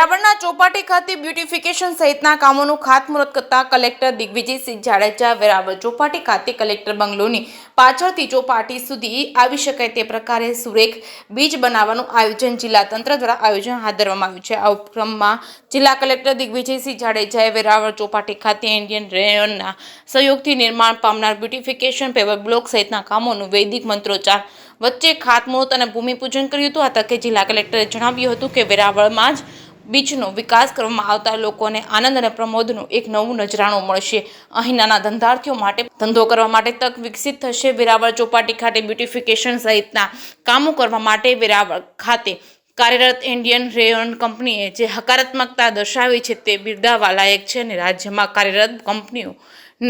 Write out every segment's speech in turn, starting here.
વેરાવળના ચોપાટી ખાતે બ્યુટિફિકેશન સહિતના કામોનું ખાતમુહૂર્ત કરતા કલેક્ટર દિગ્વિજયસિંહ જાડેજા વેરાવળ ચોપાટી ખાતે કલેક્ટર બંગલોની પાછળથી ચોપાટી સુધી આવી શકાય તે પ્રકારે સુરેખ બીજ બનાવવાનું આયોજન જિલ્લા તંત્ર દ્વારા આયોજન હાથ ધરવામાં આવ્યું છે। આ ઉપક્રમમાં જિલ્લા કલેક્ટર દિગ્વિજયસિંહ જાડેજાએ વેરાવળ ચોપાટી ખાતે ઇન્ડિયન રેયોનના સહયોગથી નિર્માણ પામનાર બ્યુટિફિકેશન પેવર બ્લોક સહિતના કામોનું વૈદિક મંત્રોચ્ચાર વચ્ચે ખાતમુહૂર્ત અને ભૂમિપૂજન કર્યું હતું। આ તકે જિલ્લા કલેક્ટરે જણાવ્યું હતું કે વેરાવળમાં જ બીચનો વિકાસ કરવામાં આવતા લોકોને આનંદ અને પ્રમોદનું એક નવું નજરાણું મળશે। અહીં નાના ધંધાર્થીઓ માટે ધંધો કરવા માટે તક વિકસિત થશે। વેરાવળ ચોપાટી ખાતે બ્યુટિફિકેશન સહિતના કામો કરવા માટે વેરાવળ ખાતે કાર્યરત ઇન્ડિયન રેયોન કંપનીએ જે હકારાત્મકતા દર્શાવી છે તે બિરદાવવા લાયક છે અને રાજ્યમાં કાર્યરત કંપનીઓ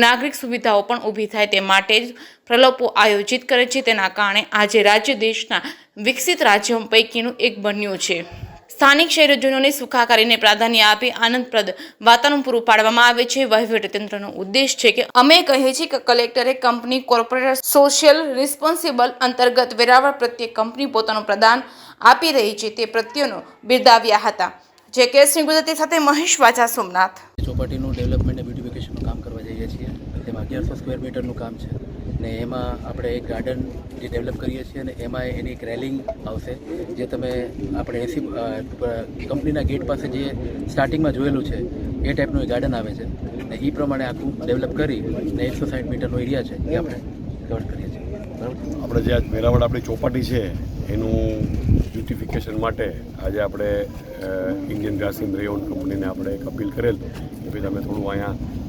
નાગરિક સુવિધાઓ પણ ઊભી થાય તે માટે જ પ્રલોભો આયોજિત કરે છે। તેના કારણે આજે રાજ્ય દેશના વિકસિત રાજ્યો પૈકીનું એક બન્યું છે। સ્થાનિક શહેરીજનોની સુખાકારીને પ્રાધાન્ય આપી આનંદપ્રદ વાતાવરણ પૂરું પાડવામાં આવે છે। વહીવટીતંત્રનો ઉદ્દેશ છે કે અમે કહીએ છીએ કે કલેક્ટરે કંપની કોર્પોરેટ સોશિયલ રિસ્પોન્સિબલ અંતર્ગત વેરાવળ પ્રત્યે કંપની પોતાનું પ્રદાન આપી રહી છે તે પ્રત્યેનો બિરદાવ્યા હતા। જે કે સિંહ ગુજરાતી સાથે મહેશ વાજા સોમનાથ। ચોપાટીનું ડેવલપમેન્ટ અને બ્યુટિફિકેશનનું કામ કરવા જઈએ છીએ। તેમાં 1100 સ્ક્વેર મીટરનું કામ છે ને એમાં આપણે એક ગાર્ડન જે ડેવલપ કરીએ છીએ અને એમાં એની એક રેલિંગ આવશે જે તમે આપણે કંપનીના ગેટ પાસે જે સ્ટાર્ટિંગમાં જોયેલું છે એ ટાઈપનું ગાર્ડન આવે છે ને એ પ્રમાણે આખું ડેવલપ કરી ને 160 મીટરનો એરિયા છે એ આપણે કવર કરીએ છીએ। બરાબર, આપણે જે આજ વેરાવળ આપણી ચોપાટી છે એનું બ્યુટિફિકેશન માટે આજે આપણે ઇન્ડિયન ગ્રાસિમ રેયોન કંપનીને આપણે એક અપીલ કરેલ કે ભાઈ તમે થોડું અહીંયા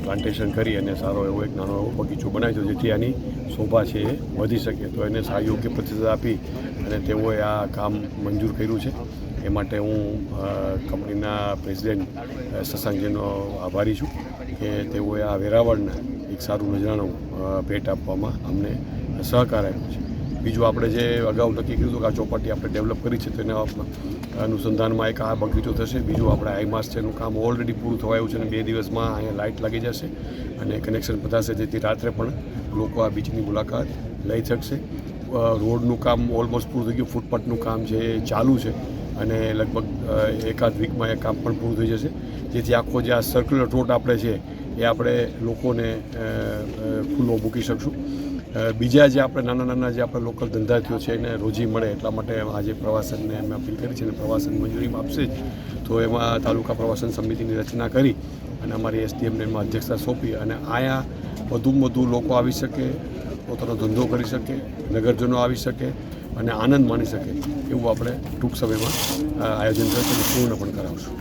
પ્લાન્ટેશન કરી અને સારો એવો એક નાનો એવો બગીચો બનાવી દો જેથી આની શોભા છે એ વધી શકે। તો એને યોગ્ય પ્રતિસાદ આપી અને તેઓએ આ કામ મંજૂર કર્યું છે। એ માટે હું કંપનીના પ્રેસિડેન્ટ શશાંકજીનો આભારી છું કે તેઓએ આ વેરાવળના એક સારું નજરાણું ભેટ આપવામાં અમને સહકાર આપ્યો છે। બીજું આપણે જે અગાઉ નક્કી કર્યું હતું કે આ ચોપાટી આપણે ડેવલપ કરી છે તેના અનુસંધાનમાં એક આ બગીચો થશે। બીજું આપણે આઈમાસ છે એનું કામ ઓલરેડી પૂરું થવાયું છે અને 2 દિવસમાં અહીંયા લાઇટ લાગી જશે અને કનેક્શન પતાશે જેથી રાત્રે પણ લોકો આ બીચની મુલાકાત લઈ શકશે। રોડનું કામ ઓલમોસ્ટ પૂરું થઈ ગયું, ફૂટપાથનું કામ છે એ ચાલુ છે અને લગભગ એકાદ વીકમાં એ કામ પણ પૂરું થઈ જશે જેથી આખો જે આ સર્ક્યુલર રોડ આપણે છે એ આપણે લોકોને ખુલ્લો મૂકી શકશું। બીજા જે આપણે નાના જે આપણે લોકલ ધંધાર્થીઓ છે એને રોજી મળે એટલા માટે આજે પ્રવાસનને અમે અપીલ કરી છે અને પ્રવાસન મંજૂરીમાં આપશે જ તો એમાં તાલુકા પ્રવાસન સમિતિની રચના કરી અને અમારી એસડીએમને એમાં અધ્યક્ષતા સોંપી અને અહીંયા વધુમાં વધુ લોકો આવી શકે, પોતાનો ધંધો કરી શકે, નગરજનો આવી શકે અને આનંદ માણી શકે એવું આપણે ટૂંક સમયમાં આયોજન કરશું અને પૂર્ણ પણ કરાવશું।